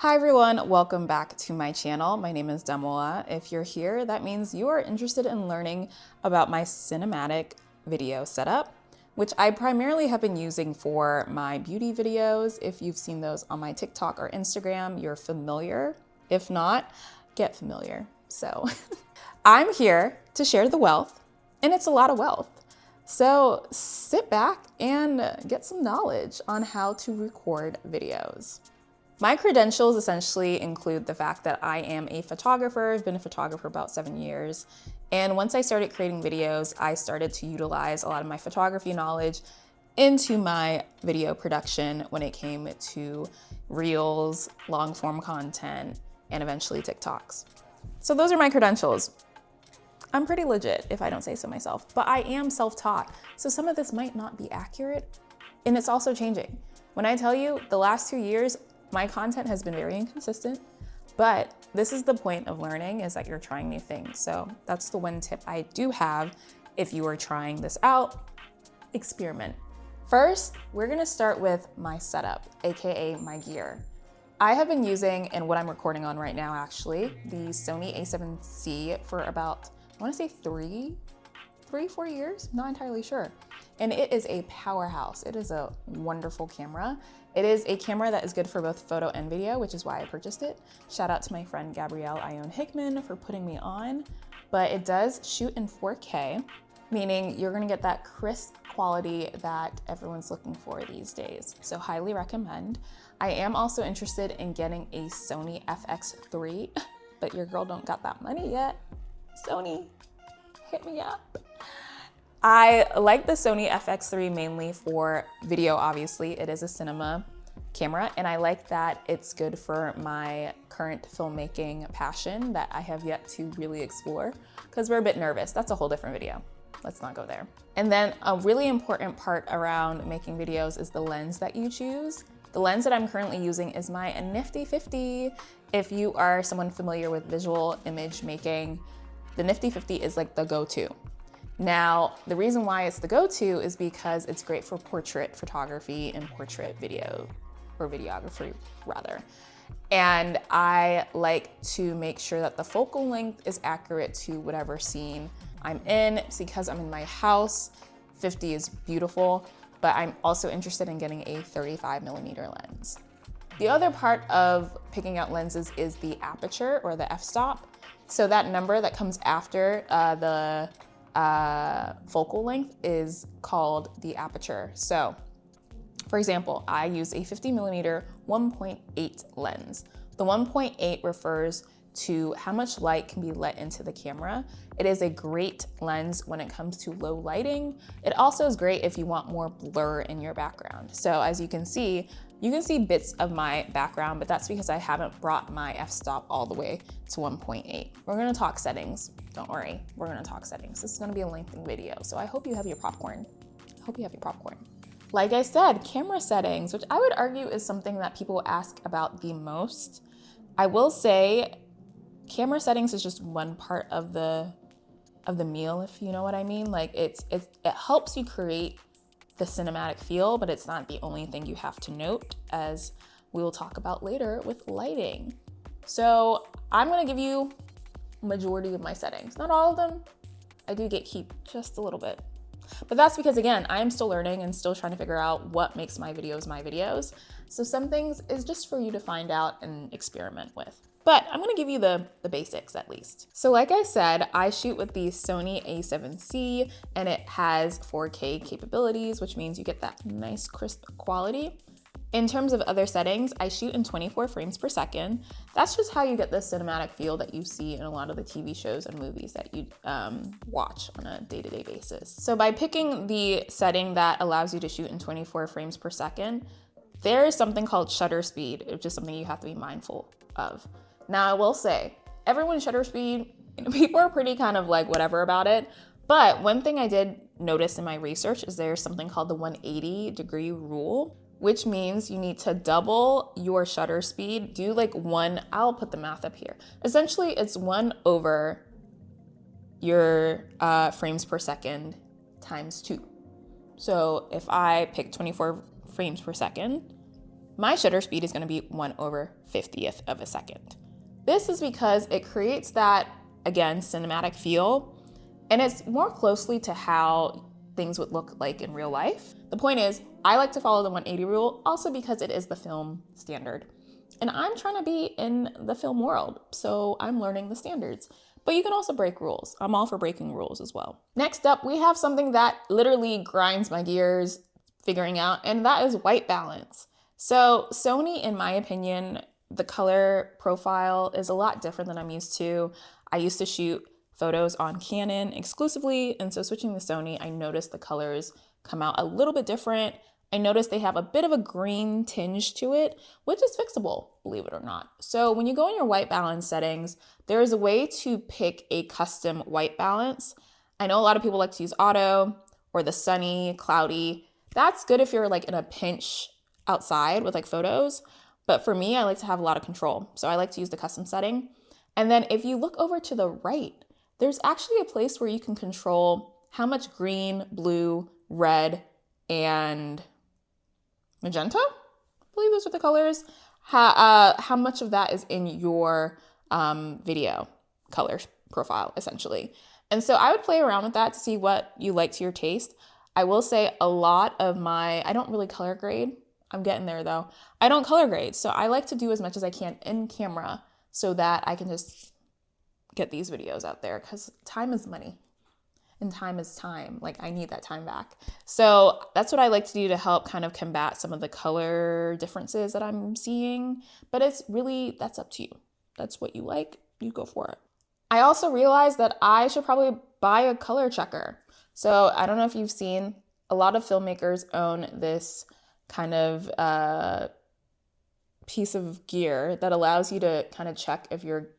Hi everyone, welcome back to my channel. My name is Demola. If you're here, that means you are interested in learning about my cinematic video setup, which I primarily have been using for my beauty videos. If you've seen those on my TikTok or Instagram, you're familiar. If not, get familiar. So I'm here to share the wealth, and it's a lot of wealth. So sit back and get some knowledge on how to record videos. My credentials essentially include the fact that I am a photographer. I've been a photographer about 7 years. And once I started creating videos, I started to utilize a lot of my photography knowledge into my video production when it came to reels, long form content, and eventually TikToks. So those are my credentials. I'm pretty legit if I don't say so myself, but I am self-taught. So some of this might not be accurate, and it's also changing. When I tell you the last 2 years, my content has been very inconsistent, but this is the point of learning, is that you're trying new things. So that's the one tip I do have if you are trying this out: experiment. First, we're gonna start with my setup, AKA my gear. I have been using, and what I'm recording on right now actually, the Sony a7C for about, I wanna say 4 years, not entirely sure. And it is a powerhouse. It is a wonderful camera. It is a camera that is good for both photo and video, which is why I purchased it. Shout out to my friend Gabrielle Ione Hickman for putting me on. But it does shoot in 4K, meaning you're gonna get that crisp quality that everyone's looking for these days. So highly recommend. I am also interested in getting a Sony FX3, but your girl don't got that money yet. Sony, hit me up. I like the Sony FX3 mainly for video, obviously. It is a cinema camera, and I like that it's good for my current filmmaking passion that I have yet to really explore, because we're a bit nervous. That's a whole different video. Let's not go there. And then a really important part around making videos is the lens that you choose. The lens that I'm currently using is my Nifty 50. If you are someone familiar with visual image making, the Nifty 50 is like the go-to. Now, the reason why it's the go-to is because it's great for portrait photography and portrait video, or videography rather. And I like to make sure that the focal length is accurate to whatever scene I'm in. It's because I'm in my house. 50 is beautiful, but I'm also interested in getting a 35mm lens. The other part of picking out lenses is the aperture, or the f-stop. So that number that comes after the focal length is called the aperture. So for example, I use a 50mm 1.8 lens. The 1.8 refers to how much light can be let into the camera. It is a great lens when it comes to low lighting. It also is great if you want more blur in your background. So as you can see bits of my background, but that's because I haven't brought my f-stop all the way to 1.8. We're gonna talk settings. Don't worry, we're gonna talk settings. This is gonna be a lengthy video, so I hope you have your popcorn. Like I said, camera settings, which I would argue is something that people ask about the most. I will say camera settings is just one part of the meal, if you know what I mean. Like it helps you create the cinematic feel, but it's not the only thing you have to note, as we will talk about later with lighting. So I'm gonna give you majority of my settings. Not all of them. I do keep just a little bit. But that's because, again, I am still learning and still trying to figure out what makes my videos. So some things is just for you to find out and experiment with. But I'm gonna give you the basics at least. So like I said, I shoot with the Sony a7C, and it has 4K capabilities, which means you get that nice crisp quality. In terms of other settings, I shoot in 24 frames per second. That's just how you get the cinematic feel that you see in a lot of the TV shows and movies that you watch on a day-to-day basis. So by picking the setting that allows you to shoot in 24 frames per second, there is something called shutter speed, which is something you have to be mindful of. Now, I will say, everyone's shutter speed, people are pretty kind of like whatever about it. But one thing I did notice in my research is there's something called the 180-degree rule, which means you need to double your shutter speed. Do like I'll put the math up here. Essentially, it's 1 over your frames per second times 2. So if I pick 24 frames per second, my shutter speed is going to be 1/50th of a second. This is because it creates that, again, cinematic feel, and it's more closely to how things would look like in real life. The point is, I like to follow the 180 rule also because it is the film standard. And I'm trying to be in the film world, so I'm learning the standards. But you can also break rules. I'm all for breaking rules as well. Next up, we have something that literally grinds my gears figuring out, and that is white balance. So Sony, in my opinion, the color profile is a lot different than I'm used to. I used to shoot photos on Canon exclusively, and so switching to Sony, I noticed the colors come out a little bit different. I noticed they have a bit of a green tinge to it, which is fixable, believe it or not. So when you go in your white balance settings, there is a way to pick a custom white balance. I know a lot of people like to use auto or the sunny, cloudy. That's good if you're like in a pinch outside with like photos. But for me, I like to have a lot of control. So I like to use the custom setting. And then if you look over to the right, there's actually a place where you can control how much green, blue, red, and magenta, I believe those are the colors, how much of that is in your video color profile, essentially. And so I would play around with that to see what you like to your taste. I will say a lot of I don't really color grade. I'm getting there though. I don't color grade. So I like to do as much as I can in camera so that I can just get these videos out there, because time is money and time is time. Like, I need that time back. So that's what I like to do to help kind of combat some of the color differences that I'm seeing. But it's really, that's up to you. That's what you like, you go for it. I also realized that I should probably buy a color checker. So I don't know if you've seen, a lot of filmmakers own this kind of piece of gear that allows you to kind of check if your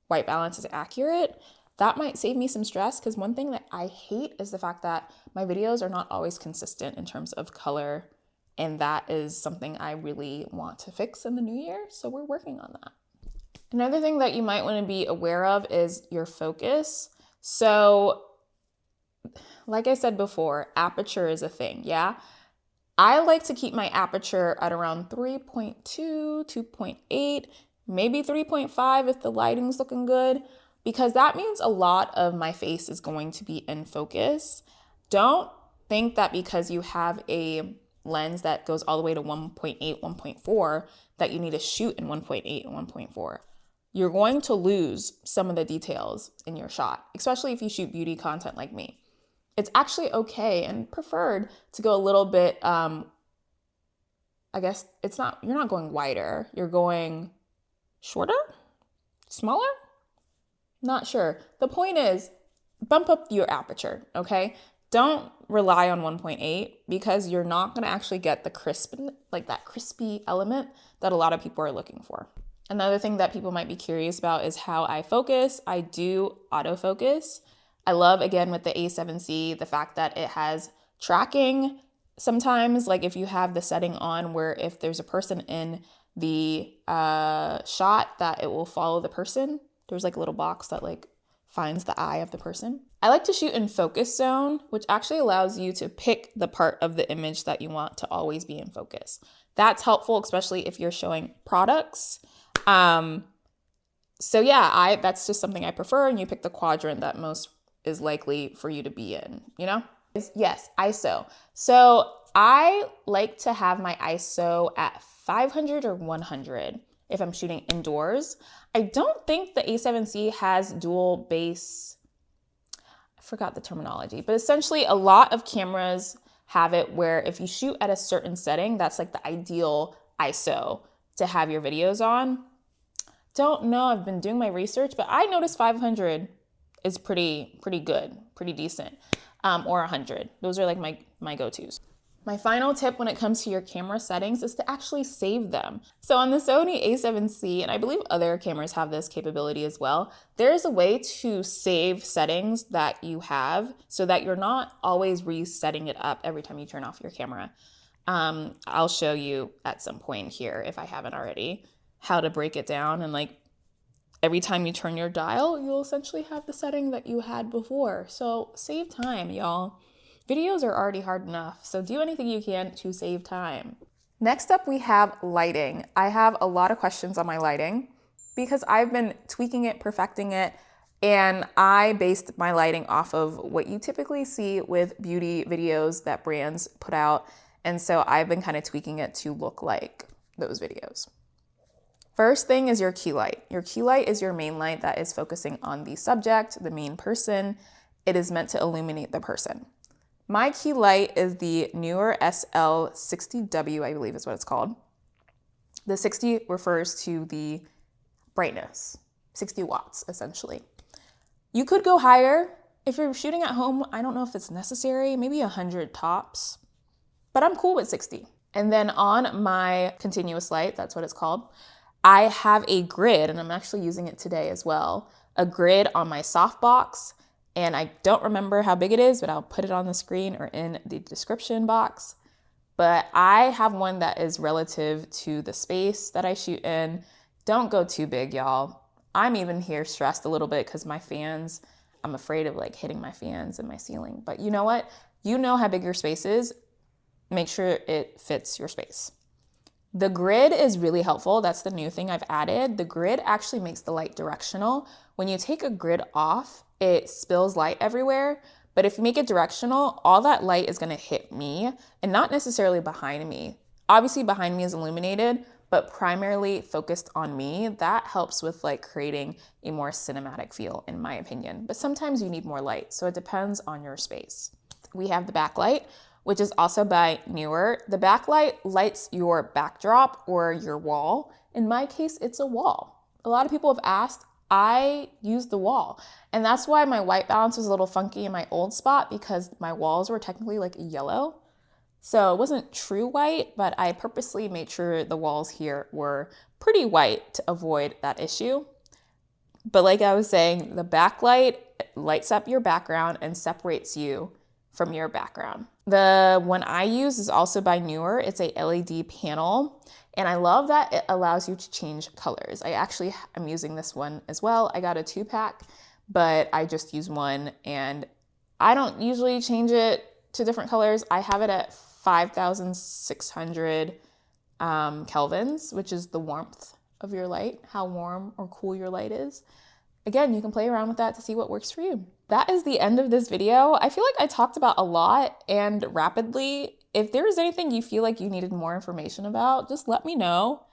white balance is accurate. That might save me some stress, because one thing that I hate is the fact that my videos are not always consistent in terms of color, and that is something I really want to fix in the new year, so we're working on that. Another thing that you might want to be aware of is your focus. So like I said before, aperture is a thing, yeah? I like to keep my aperture at around 3.2, 2.8, maybe 3.5 if the lighting's looking good, because that means a lot of my face is going to be in focus. Don't think that because you have a lens that goes all the way to 1.8, 1.4, that you need to shoot in 1.8 and 1.4. You're going to lose some of the details in your shot, especially if you shoot beauty content like me. It's actually okay and preferred to go a little bit, I guess you're not going wider, you're going shorter, smaller, not sure. The point is, bump up your aperture, okay? Don't rely on 1.8 because you're not gonna actually get the crisp, like that crispy element that a lot of people are looking for. Another thing that people might be curious about is how I focus. I do autofocus. I love, again, with the A7C, the fact that it has tracking. Sometimes, like if you have the setting on where if there's a person in the shot, that it will follow the person. There's like a little box that like finds the eye of the person. I like to shoot in focus zone, which actually allows you to pick the part of the image that you want to always be in focus. That's helpful, especially if you're showing products. So yeah, that's just something I prefer, and you pick the quadrant that most is likely for you to be in, you know? Yes, ISO. So I like to have my ISO at 500 or 100 if I'm shooting indoors. I don't think the A7C has dual base, I forgot the terminology, but essentially a lot of cameras have it where if you shoot at a certain setting, that's like the ideal ISO to have your videos on. Don't know, I've been doing my research, but I noticed 500 is pretty good, pretty decent, or 100. Those are like my go-tos. My final tip when it comes to your camera settings is to actually save them. So on the Sony A7C, and I believe other cameras have this capability as well, there's a way to save settings that you have so that you're not always resetting it up every time you turn off your camera. I'll show you at some point here, if I haven't already, how to break it down, and like every time you turn your dial, you'll essentially have the setting that you had before. So save time, y'all. Videos are already hard enough, so do anything you can to save time. Next up, we have lighting. I have a lot of questions on my lighting because I've been tweaking it, perfecting it, and I based my lighting off of what you typically see with beauty videos that brands put out. And so I've been kind of tweaking it to look like those videos. First thing is your key light. Your key light is your main light that is focusing on the subject, the main person. It is meant to illuminate the person. My key light is the Neewer SL60W, I believe is what it's called. The 60 refers to the brightness, 60 watts essentially. You could go higher. If you're shooting at home, I don't know if it's necessary, maybe 100 tops, but I'm cool with 60. And then on my continuous light, that's what it's called, I have a grid, and I'm actually using it today as well, a grid on my softbox. And I don't remember how big it is, but I'll put it on the screen or in the description box. But I have one that is relative to the space that I shoot in. Don't go too big, y'all. I'm even here stressed a little bit because my fans, I'm afraid of like hitting my fans and my ceiling. But you know what? You know how big your space is. Make sure it fits your space. The grid is really helpful. That's the new thing I've added. The grid actually makes the light directional. When you take a grid off, it spills light everywhere. But if you make it directional, all that light is going to hit me and not necessarily behind me. Obviously behind me is illuminated, but primarily focused on me. That helps with like creating a more cinematic feel, in my opinion. But sometimes you need more light, so it depends on your space. We have the backlight, which is also by Neewer. The backlight lights your backdrop or your wall. In my case, it's a wall. A lot of people have asked, I use the wall. And that's why my white balance was a little funky in my old spot, because my walls were technically like yellow. So it wasn't true white, but I purposely made sure the walls here were pretty white to avoid that issue. But like I was saying, the backlight lights up your background and separates you from your background. The one I use is also by Neewer. It's a LED panel, and I love that it allows you to change colors. I actually am using this one as well. I got a 2-pack, but I just use one, and I don't usually change it to different colors. I have it at 5,600 kelvins, which is the warmth of your light, how warm or cool your light is. Again, you can play around with that to see what works for you. That is the end of this video. I feel like I talked about a lot and rapidly. If there is anything you feel like you needed more information about, just let me know.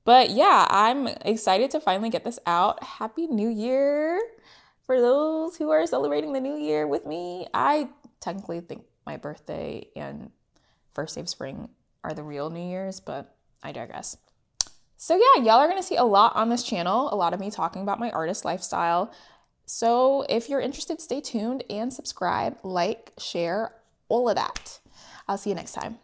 But yeah, I'm excited to finally get this out. Happy New Year for those who are celebrating the new year with me. I technically think my birthday and first day of spring are the real New Year's, but I digress. So yeah, y'all are gonna see a lot on this channel, a lot of me talking about my artist lifestyle. So if you're interested, stay tuned and subscribe, like, share, all of that. I'll see you next time.